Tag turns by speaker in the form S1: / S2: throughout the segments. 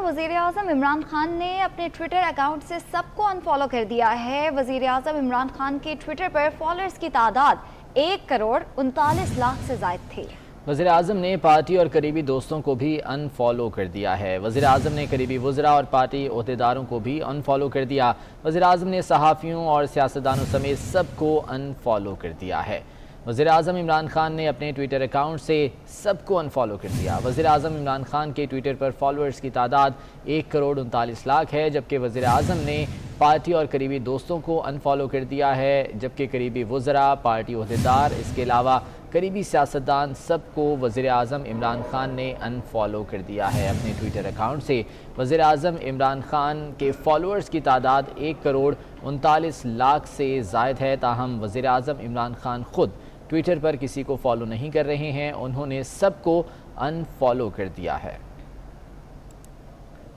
S1: वज़ीर आज़म इमरान खान ने अपने ट्विटर अकाउंट से सबको अनफॉलो कर दिया है। वज़ीर आज़म इमरान खान के ट्विटर पर फॉलोअर्स की तादाद 1,39,00,000 से ज़ायद थी।
S2: वज़ीर आज़म ने पार्टी और करीबी दोस्तों को भी अनफॉलो कर दिया है। वज़ीर आज़म ने करीबी वज़रा और पार्टी ओहदेदारों को भी अनफॉलो कर दिया। वज़ीर आज़म ने सहाफ़ियों और सियासतदानों समेत सबको अनफॉलो कर दिया है। वज़ीर आज़म इमरान खान ने अपने ट्विटर अकाउंट से सबको अनफॉलो कर दिया। वज़ीर आज़म इमरान खान के ट्विटर पर फॉलोअर्स की तादाद 1,39,00,000 है, जबकि वज़ीर आज़म ने पार्टी और करीबी दोस्तों को अनफॉलो कर दिया है, जबकि करीबी वज़रा, पार्टी ओहदेदार, इसके अलावा करीबी सियासतदान सबको वज़ीर आज़म इमरान खान ने अनफॉलो कर दिया है। अपने ट्विटर अकाउंट से वज़ीर आज़म इमरान खान के फॉलोअर्स की तादाद 1,39,00,000 से ज़ायद है। ताहम वज़ीर आज़म इमरान खान खुद ट्विटर पर किसी को फॉलो नहीं कर रहे हैं, उन्होंने सबको अनफॉलो कर दिया है।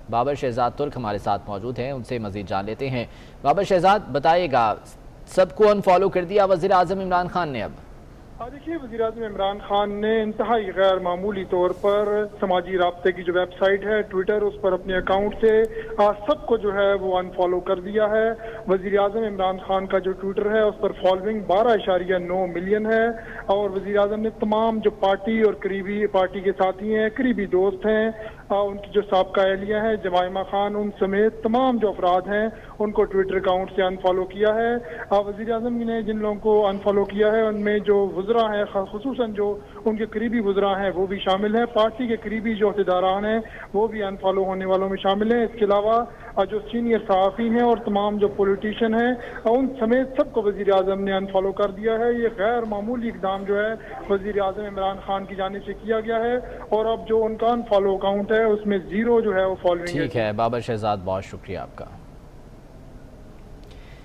S2: बाबर शहजाद तुर्क हमारे साथ मौजूद हैं, उनसे मज़ीद जान लेते हैं। बाबर शहजाद, बताइएगा, सबको अनफॉलो कर दिया वज़ीर आज़म इमरान खान ने? अब
S3: देखिए, वज़ीर आज़म इमरान खान ने इंतहाई गैर मामूली तौर पर समाजी राब्ते की जो वेबसाइट है ट्विटर, उस पर अपने अकाउंट से सबको जो है वो अनफॉलो कर दिया है। वज़ीर आज़म इमरान खान का जो ट्विटर है उस पर फॉलोइंग 12.9 मिलियन है और वज़ीर आज़म ने तमाम जो पार्टी और करीबी पार्टी के साथी हैं, करीबी दोस्त हैं, उनकी जो साबका एहलिया है जमाइमा खान, उन समेत तमाम जो अफराद हैं उनको ट्विटर अकाउंट से अनफॉलो किया है। वज़ीर आज़म ने जिन लोगों को अनफॉलो किया है उनमें जो वज़रा हैं, खुसूसन जो उनके करीबी वज़रा हैं वो भी शामिल हैं। पार्टी के करीबी जो अहदेदारान हैं वो भी अनफॉलो होने वालों में शामिल हैं। इसके अलावा जो सीनियर सहाफ़ी हैं और तमाम जो पॉलिटिशियन हैं उन समेत सबको वज़ीर आज़म ने अनफॉलो कर दिया है। ये गैर मामूली इक़दाम जो है वज़ीर आज़म इमरान खान की जानिब से किया गया है और अब जो उनका अनफॉलो अकाउंट है उसमें 0 जो है वो फॉलोइंग है।
S2: ठीक है बाबर शहजाद, बहुत शुक्रिया आपका।